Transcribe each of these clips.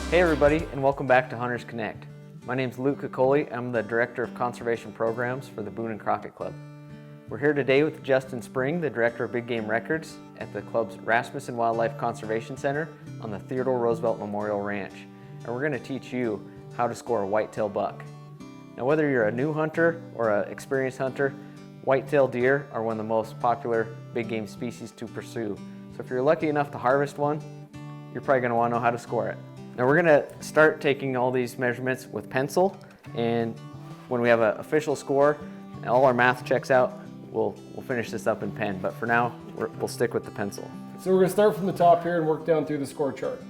Hey everybody, and welcome back to Hunters Connect. My name's Luke Coccoli. I'm the Director of Conservation Programs for the Boone Crockett Club. We're here today with Justin Spring, the Director of Big Game Records at the club's Rasmussen Wildlife Conservation Center on the Theodore Roosevelt Memorial Ranch. And we're going to teach you how to score a whitetail buck. Now, whether you're a new hunter or an experienced hunter, whitetail deer are one of the most popular big game species to pursue. So if you're lucky enough to harvest one, you're probably going to want to know how to score it. Now we're going to start taking all these measurements with pencil, and when we have an official score and all our math checks out, we'll finish this up in pen, but for now we'll stick with the pencil. So we're going to start from the top here and work down through the score chart.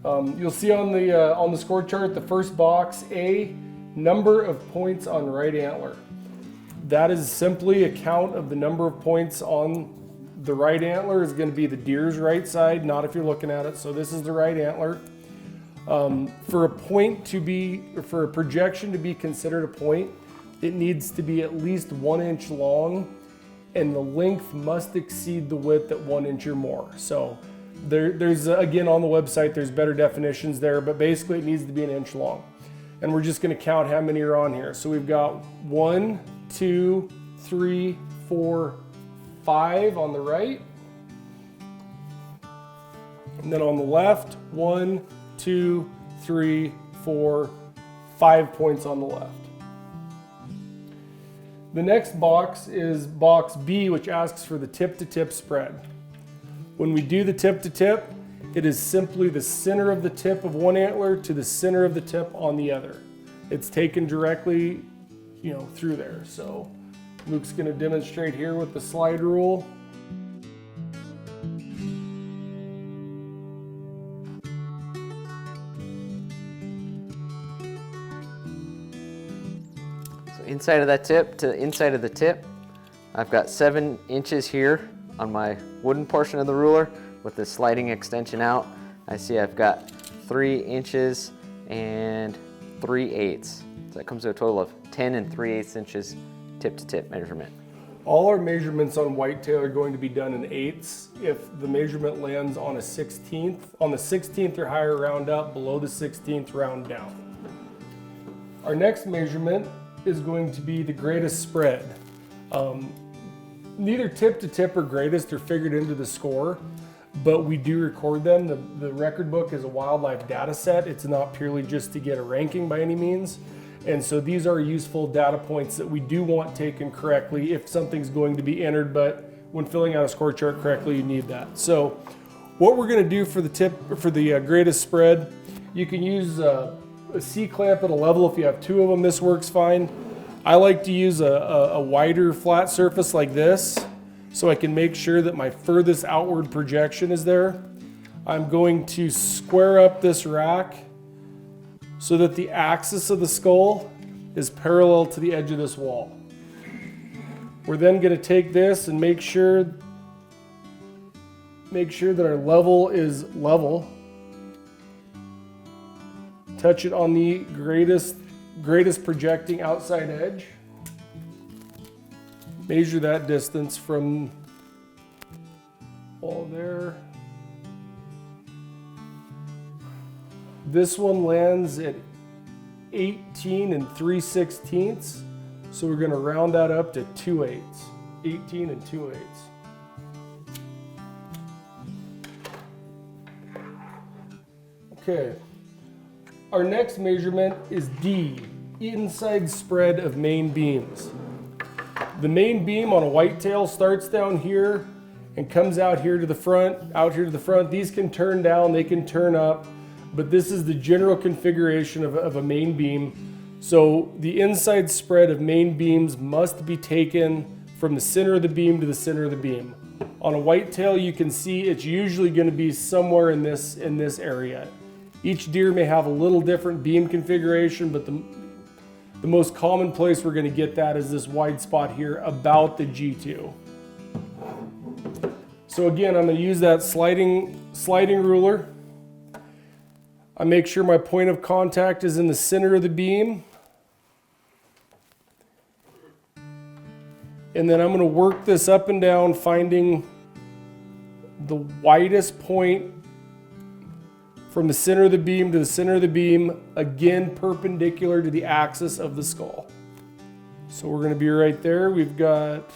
You'll see on the score chart, the first box, A, number of points on right antler. That is simply a count of the number of points on the right antler is going to be the deer's right side, not if you're looking at it. So this is the right antler. For a projection to be considered a point, it needs to be at least 1 inch long, and the length must exceed the width at 1 inch or more. So there's again, on the website, there's better definitions there, but basically it needs to be 1 inch long. And we're just going to count how many are on here. So we've got 1, 2, 3, 4, 5 on the right. And then on the left, 1, 2, 3, 4, 5 points on the left. The next box is box B, which asks for the tip-to-tip spread. When we do the tip-to-tip, it is simply the center of the tip of one antler to the center of the tip on the other. It's taken directly, through there. So Luke's going to demonstrate here with the slide rule. Inside of that tip to the inside of the tip, I've got 7 inches here on my wooden portion of the ruler with the sliding extension out. I see I've got 3 inches and 3/8. So that comes to a total of 10 and 3/8 inches tip to tip measurement. All our measurements on whitetail are going to be done in eighths. If the measurement lands on a 16th, on the 16th or higher, round up. Below the 16th, round down. Our next measurement is going to be the greatest spread. Neither tip to tip or greatest are figured into the score, but we do record them. The record book is a wildlife data set. It's not purely just to get a ranking by any means. And so these are useful data points that we do want taken correctly if something's going to be entered, but when filling out a score chart correctly, you need that. So what we're going to do for the greatest spread, you can use a C-clamp at a level if you have 2 of them. This works fine. I like to use a wider flat surface like this so I can make sure that my furthest outward projection is there. I'm going to square up this rack so that the axis of the skull is parallel to the edge of this wall. We're then going to take this and make sure that our level is level. Touch it on the greatest projecting outside edge. Measure that distance from all there. This one lands at 18 and 3/16, so we're going to round that up to 2/8. 18 and 2/8. Okay. Our next measurement is D, inside spread of main beams. The main beam on a whitetail starts down here and comes out here to the front, These can turn down, they can turn up, but this is the general configuration of a main beam. So the inside spread of main beams must be taken from the center of the beam to the center of the beam. On a whitetail, you can see it's usually going to be somewhere in this area. Each deer may have a little different beam configuration, but the most common place we're going to get that is this wide spot here about the G2. So again, I'm going to use that sliding ruler. I make sure my point of contact is in the center of the beam. And then I'm going to work this up and down, finding the widest point from the center of the beam to the center of the beam, again perpendicular to the axis of the skull. So we're going to be right there. We've got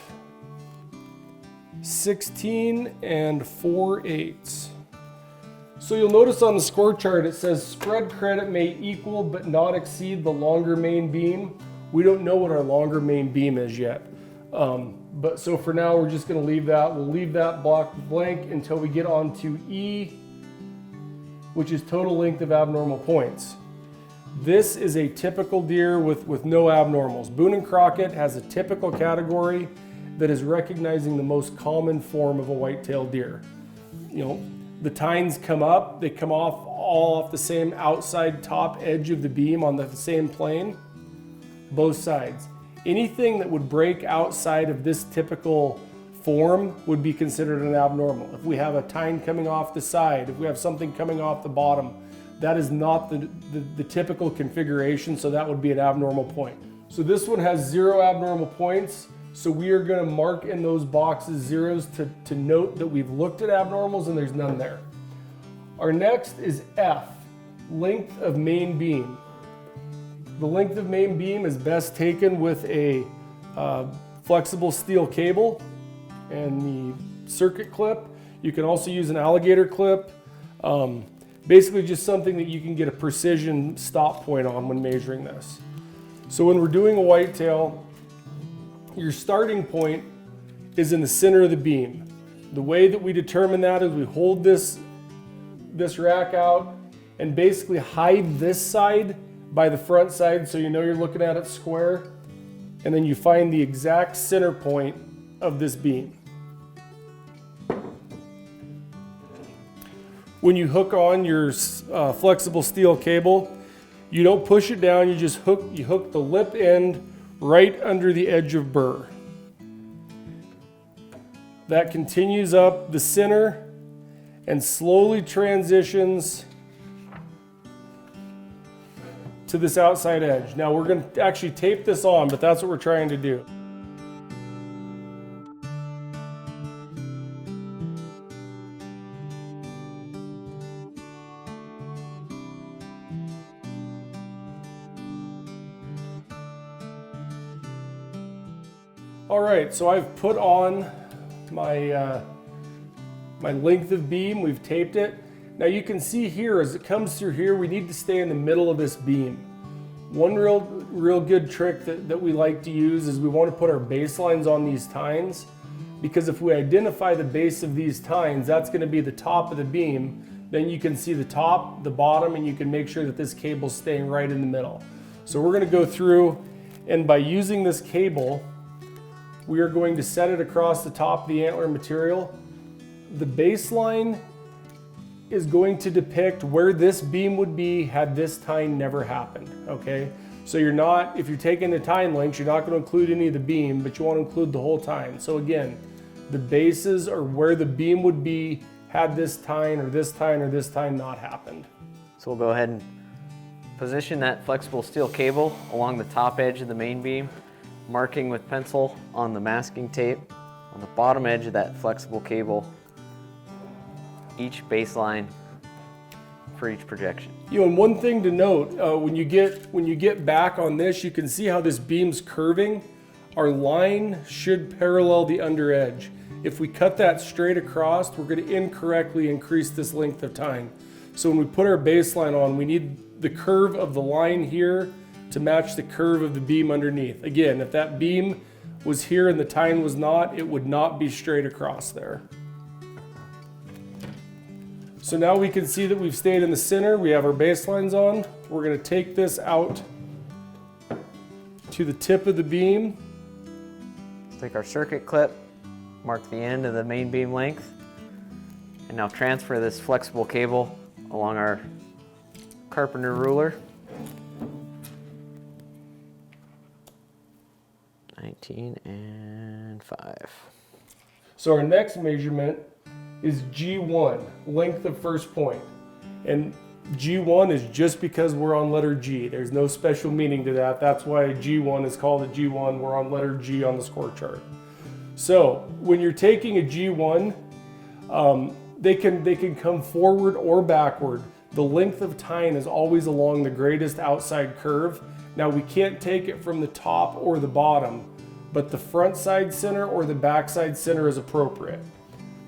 16 and 4/8. So you'll notice on the score chart it says spread credit may equal but not exceed the longer main beam. We don't know what our longer main beam is yet. But so for now we're just going to leave that. We'll leave that block blank until we get on to E, which is total length of abnormal points. This is a typical deer with no abnormals. Boone and Crockett has a typical category that is recognizing the most common form of a whitetail deer. You know, the tines come up, they come off all off the same outside top edge of the beam on the same plane, both sides. Anything that would break outside of this typical form would be considered an abnormal. If we have a tine coming off the side, if we have something coming off the bottom, that is not the typical configuration, so that would be an abnormal point. So this one has 0 abnormal points, so we are going to mark in those boxes zeros to note that we've looked at abnormals and there's none there. Our next is F, length of main beam. The length of main beam is best taken with a flexible steel cable and the circuit clip. You can also use an alligator clip. Basically just something that you can get a precision stop point on when measuring this. So when we're doing a whitetail, your starting point is in the center of the beam. The way that we determine that is we hold this rack out and basically hide this side by the front side so you know you're looking at it square, and then you find the exact center point of this beam. When you hook on your flexible steel cable, you don't push it down, you just hook the lip end right under the edge of burr. That continues up the center and slowly transitions to this outside edge. Now we're going to actually tape this on, but that's what we're trying to do. All right, so I've put on my length of beam, we've taped it. Now you can see here, as it comes through here, we need to stay in the middle of this beam. One real good trick that we like to use is we want to put our baselines on these tines, because if we identify the base of these tines, that's going to be the top of the beam. Then you can see the top, the bottom, and you can make sure that this cable's staying right in the middle. So we're going to go through, and by using this cable, we are going to set it across the top of the antler material. The baseline is going to depict where this beam would be had this tine never happened, okay? So if you're taking the tine lengths, you're not going to include any of the beam, but you want to include the whole tine. So again, the bases are where the beam would be had this tine or this tine or this tine not happened. So we'll go ahead and position that flexible steel cable along the top edge of the main beam, marking with pencil on the masking tape on the bottom edge of that flexible cable each baseline for each projection. You know, and one thing to note, when you get back on this, you can see how this beam's curving. Our line should parallel the under edge. If we cut that straight across, we're going to incorrectly increase this length of tine. So when we put our baseline on, we need the curve of the line here to match the curve of the beam underneath. Again, if that beam was here and the tine was not, it would not be straight across there. So now we can see that we've stayed in the center. We have our baselines on. We're going to take this out to the tip of the beam. Let's take our circuit clip, mark the end of the main beam length, and now transfer this flexible cable along our carpenter ruler. 19 and 5. So our next measurement is G1, length of first point. And G1 is just because we're on letter G. There's no special meaning to that. That's why G1 is called a G1. We're on letter G on the score chart. So when you're taking a G1, they can come forward or backward. the length of tine is always along the greatest outside curve. Now we can't take it from the top or the bottom, but the front side center or the back side center is appropriate.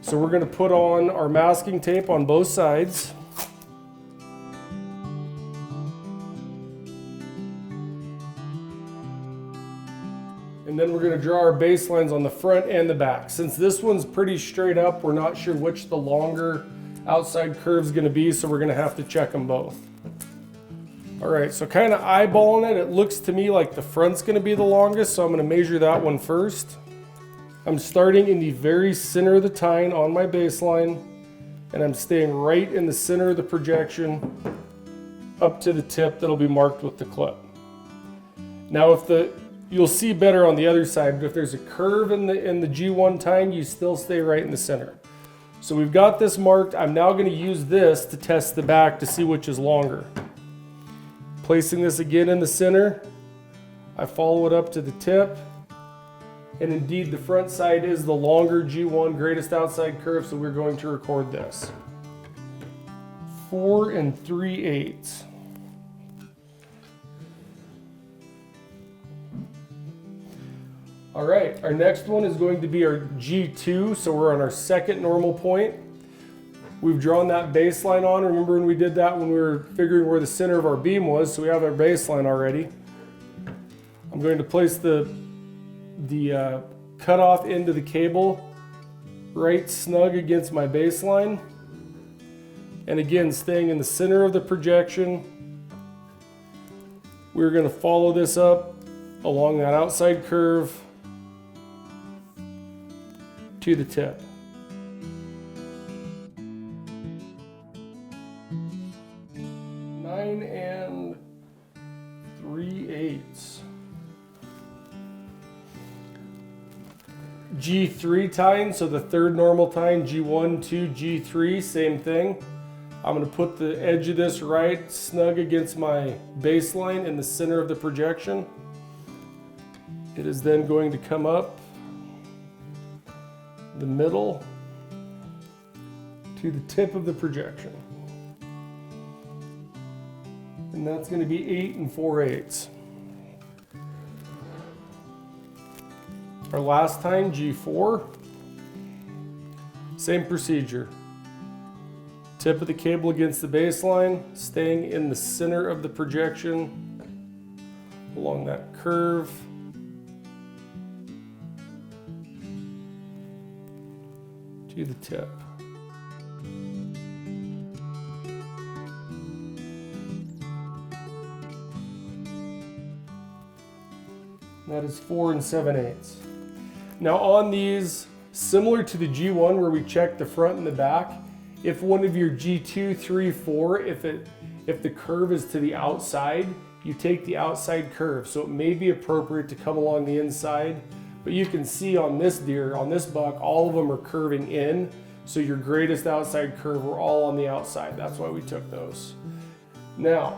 So we're going to put on our masking tape on both sides. And then we're going to draw our baselines on the front and the back. Since this one's pretty straight up, we're not sure which the longer outside curve is going to be, so we're going to have to check them both. All right, so kind of eyeballing it, it looks to me like the front's going to be the longest, so I'm going to measure that one first. I'm starting in the very center of the tine on my baseline, and I'm staying right in the center of the projection up to the tip that'll be marked with the clip. Now you'll see better on the other side, but if there's a curve in the G1 tine, you still stay right in the center. So we've got this marked. I'm now going to use this to test the back to see which is longer. Placing this again in the center, I follow it up to the tip, and indeed the front side is the longer G1 greatest outside curve, so we're going to record this. 4 3/8. All right, our next one is going to be our G2, so we're on our second normal point. We've drawn that baseline on. Remember when we did that when we were figuring where the center of our beam was, so we have our baseline already. I'm going to place the cutoff end of the cable right snug against my baseline. And again, staying in the center of the projection, we're going to follow this up along that outside curve to the tip. 9 3/8. G3 tine, so the third normal tine, G1, 2, G3, same thing. I'm going to put the edge of this right snug against my baseline in the center of the projection. It is then going to come up the middle to the tip of the projection. And that's going to be 8 4/8. Our last time, G4. Same procedure. Tip of the cable against the baseline, staying in the center of the projection along that curve. To the tip. That is 4 7/8. Now on these, similar to the G1 where we checked the front and the back, if one of your G2, 3, 4, if the curve is to the outside, you take the outside curve. So it may be appropriate to come along the inside. But you can see on this deer, on this buck, all of them are curving in. So your greatest outside curve were all on the outside. That's why we took those. Now,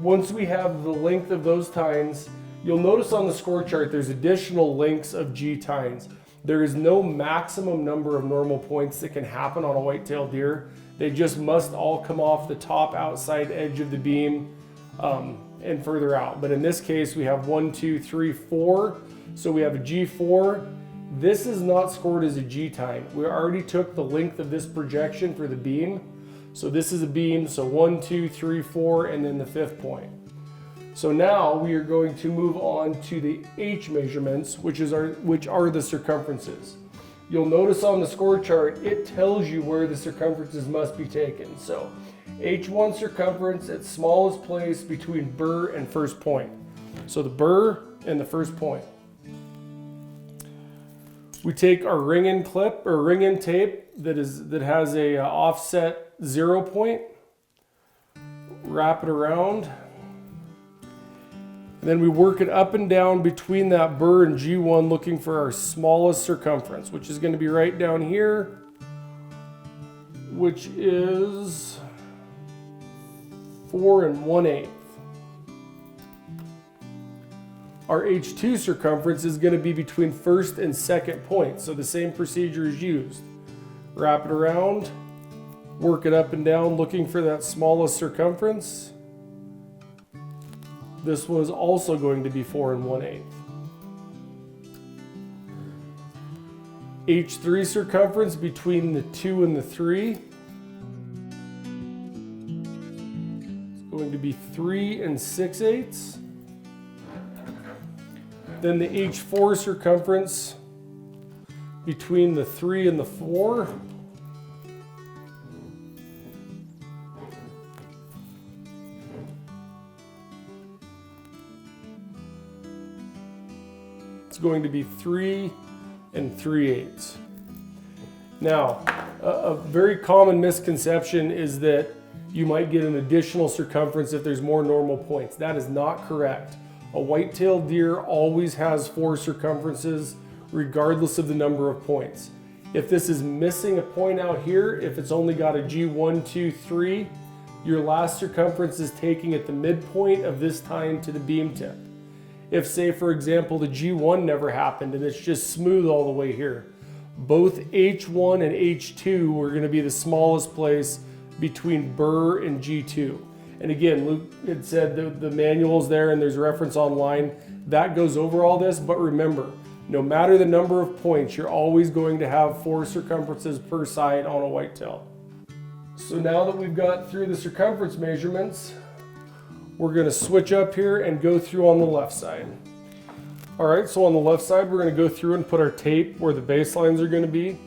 once we have the length of those tines, you'll notice on the score chart there's additional lengths of G tines. There is no maximum number of normal points that can happen on a whitetail deer. They just must all come off the top outside edge of the beam and further out. But in this case, we have 1, 2, 3, 4. So we have a G4. This is not scored as a G tine. We already took the length of this projection for the beam. So this is a beam, so 1, 2, 3, 4, and then the 5th point. So now we are going to move on to the H measurements, which are the circumferences. You'll notice on the score chart, it tells you where the circumferences must be taken. So H1 circumference at smallest place between burr and first point. So the burr and the first point. We take our ring-in clip or ring-in tape that has a offset 0 point, wrap it around, and then we work it up and down between that burr and G1 looking for our smallest circumference, which is going to be right down here, which is 4 1/8. Our H2 circumference is going to be between first and second point, so the same procedure is used. Wrap it around, work it up and down, looking for that smallest circumference. This was also going to be 4 1/8. H3 circumference between the 2 and the 3 is going to be 3 6/8. Then the H4 circumference between the 3 and the 4 it's going to be 3 3/8. Now, a very common misconception is that you might get an additional circumference if there's more normal points. That is not correct. A white-tailed deer always has 4 circumferences regardless of the number of points. If this is missing a point out here, if it's only got a G1, 2, 3, your last circumference is taking at the midpoint of this tine to the beam tip. If, say, for example, the G1 never happened and it's just smooth all the way here, both H1 and H2 are going to be the smallest place between burr and G2. And again, Luke had said the manual's there and there's a reference online. That goes over all this, but remember, no matter the number of points, you're always going to have 4 circumferences per side on a whitetail. So now that we've got through the circumference measurements, we're going to switch up here and go through on the left side. All right, so on the left side, we're going to go through and put our tape where the baselines are going to be.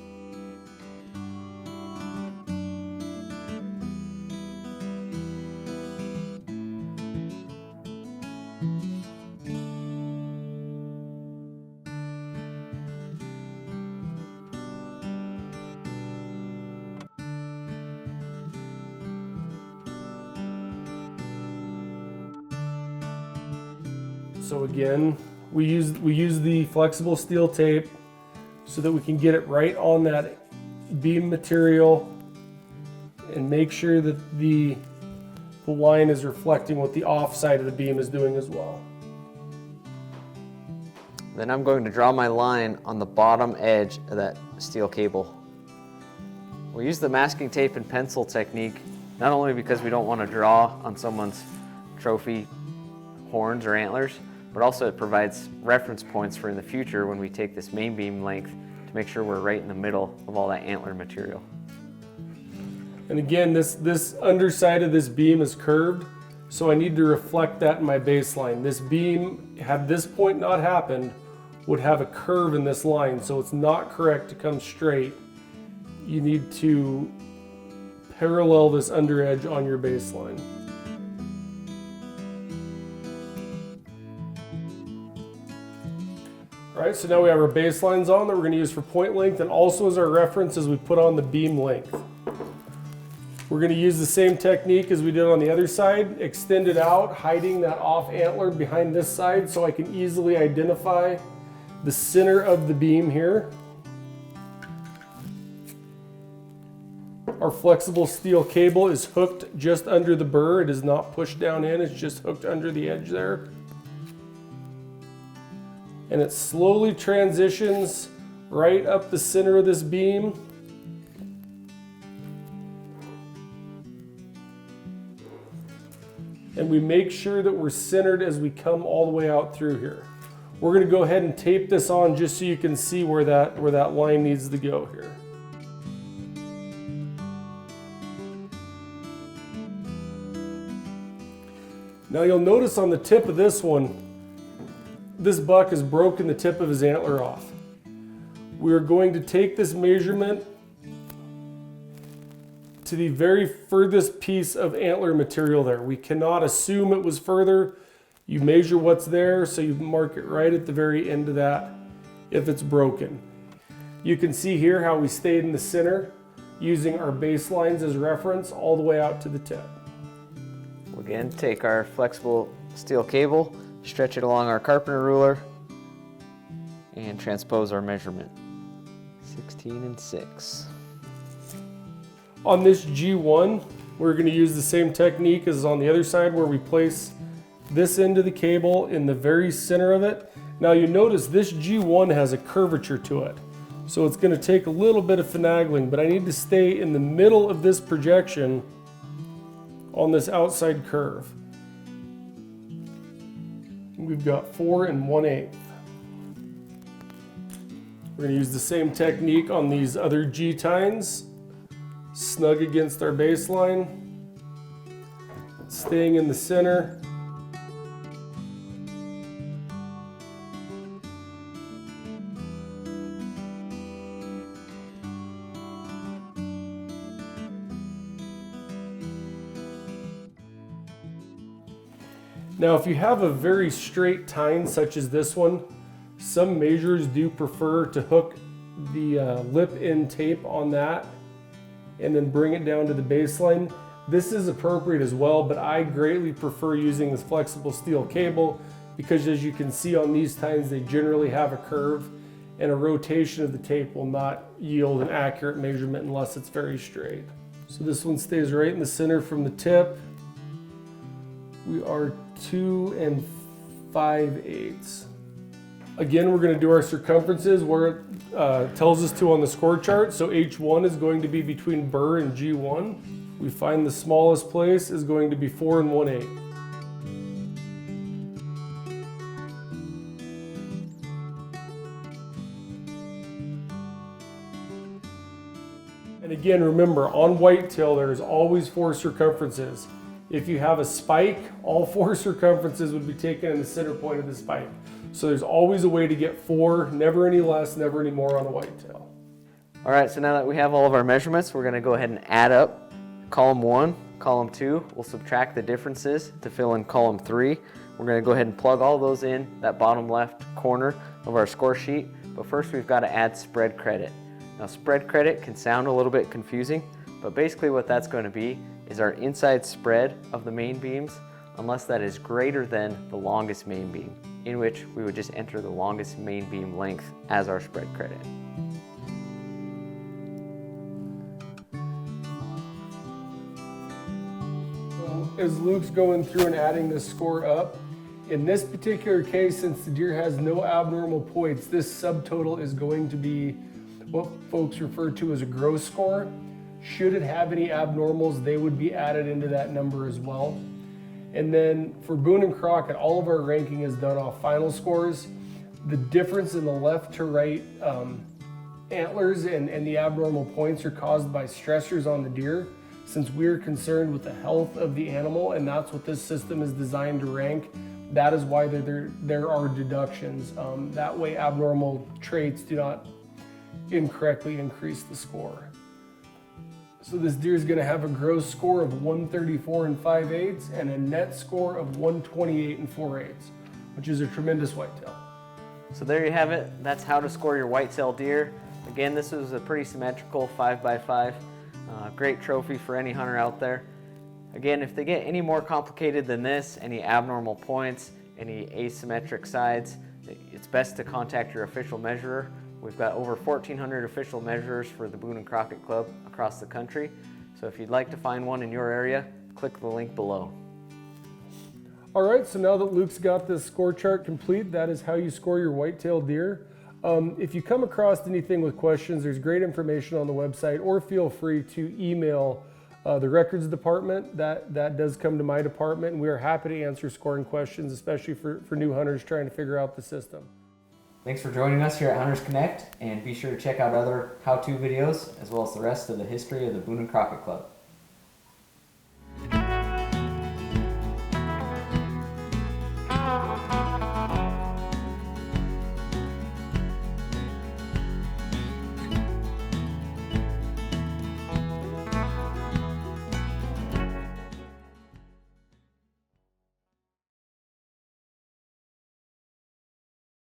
So again, we use the flexible steel tape so that we can get it right on that beam material and make sure that the line is reflecting what the off side of the beam is doing as well. Then I'm going to draw my line on the bottom edge of that steel cable. We use the masking tape and pencil technique not only because we don't want to draw on someone's trophy horns or antlers, but also it provides reference points for in the future when we take this main beam length to make sure we're right in the middle of all that antler material. And again, this underside of this beam is curved, so I need to reflect that in my baseline. This beam, had this point not happened, would have a curve in this line, so it's not correct to come straight. You need to parallel this under edge on your baseline. All right, so now we have our baselines on that we're going to use for point length and also as our reference as we put on the beam length. We're going to use the same technique as we did on the other side, extend it out, hiding that off antler behind this side so I can easily identify the center of the beam here. Our flexible steel cable is hooked just under the burr. It is not pushed down in, it's just hooked under the edge there. And it slowly transitions right up the center of this beam. And we make sure that we're centered as we come all the way out through here. We're going to go ahead and tape this on just so you can see where that line needs to go here. Now you'll notice on the tip of this one, this buck has broken the tip of his antler off. We're going to take this measurement to the very furthest piece of antler material there. We cannot assume it was further. You measure what's there, so you mark it right at the very end of that if it's broken. You can see here how we stayed in the center using our baselines as reference all the way out to the tip. We'll again take our flexible steel cable, stretch it along our carpenter ruler, and transpose our measurement. 16 6. On this G1, we're going to use the same technique as on the other side where we place this end of the cable in the very center of it. Now you notice this G1 has a curvature to it. So it's going to take a little bit of finagling, but I need to stay in the middle of this projection on this outside curve. We've got 4 1/8. We're going to use the same technique on these other G tines. Snug against our baseline, staying in the center. Now, if you have a very straight tine such as this one, some measurers do prefer to hook the lip end tape on that and then bring it down to the baseline. This is appropriate as well, but I greatly prefer using this flexible steel cable because, as you can see on these tines, they generally have a curve, and a rotation of the tape will not yield an accurate measurement unless it's very straight. So this one stays right in the center from the tip. We are 2 5/8. Again, we're going to do our circumferences where it tells us to on the score chart. So H1 is going to be between burr and G1. We find the smallest place is going to be 4 1/8. And again, remember, on whitetail, there's always 4 circumferences. If you have a spike, all 4 circumferences would be taken in the center point of the spike. So there's always a way to get 4, never any less, never any more on a whitetail. All right, so now that we have all of our measurements, we're gonna go ahead and add up column 1, column 2. We'll subtract the differences to fill in column 3. We're gonna go ahead and plug all those in that bottom left corner of our score sheet. But first we've gotta add spread credit. Now spread credit can sound a little bit confusing, but basically what that's gonna be is our inside spread of the main beams, unless that is greater than the longest main beam, in which we would just enter the longest main beam length as our spread credit. As Luke's going through and adding this score up, in this particular case, since the deer has no abnormal points, this subtotal is going to be what folks refer to as a gross score. Should it have any abnormals, they would be added into that number as well. And then for Boone and Crockett, all of our ranking is done off final scores. The difference in the left to right antlers and the abnormal points are caused by stressors on the deer, since we're concerned with the health of the animal, and that's what this system is designed to rank. That is why there are deductions. That way abnormal traits do not incorrectly increase the score. So this deer is going to have a gross score of 134 5/8 and a net score of 128 4/8, which is a tremendous whitetail. So there you have it. That's how to score your whitetail deer. Again, this is a pretty symmetrical 5x5. Great trophy for any hunter out there. Again, if they get any more complicated than this, any abnormal points, any asymmetric sides, it's best to contact your official measurer. We've got over 1,400 official measurers for the Boone and Crockett Club across the country. So if you'd like to find one in your area, click the link below. All right, so now that Luke's got this score chart complete, that is how you score your whitetail deer. If you come across anything with questions, there's great information on the website, or feel free to email the records department. That does come to my department, and we are happy to answer scoring questions, especially for new hunters trying to figure out the system. Thanks for joining us here at Hunters Connect, and be sure to check out other how-to videos as well as the rest of the history of the Boone and Crockett Club.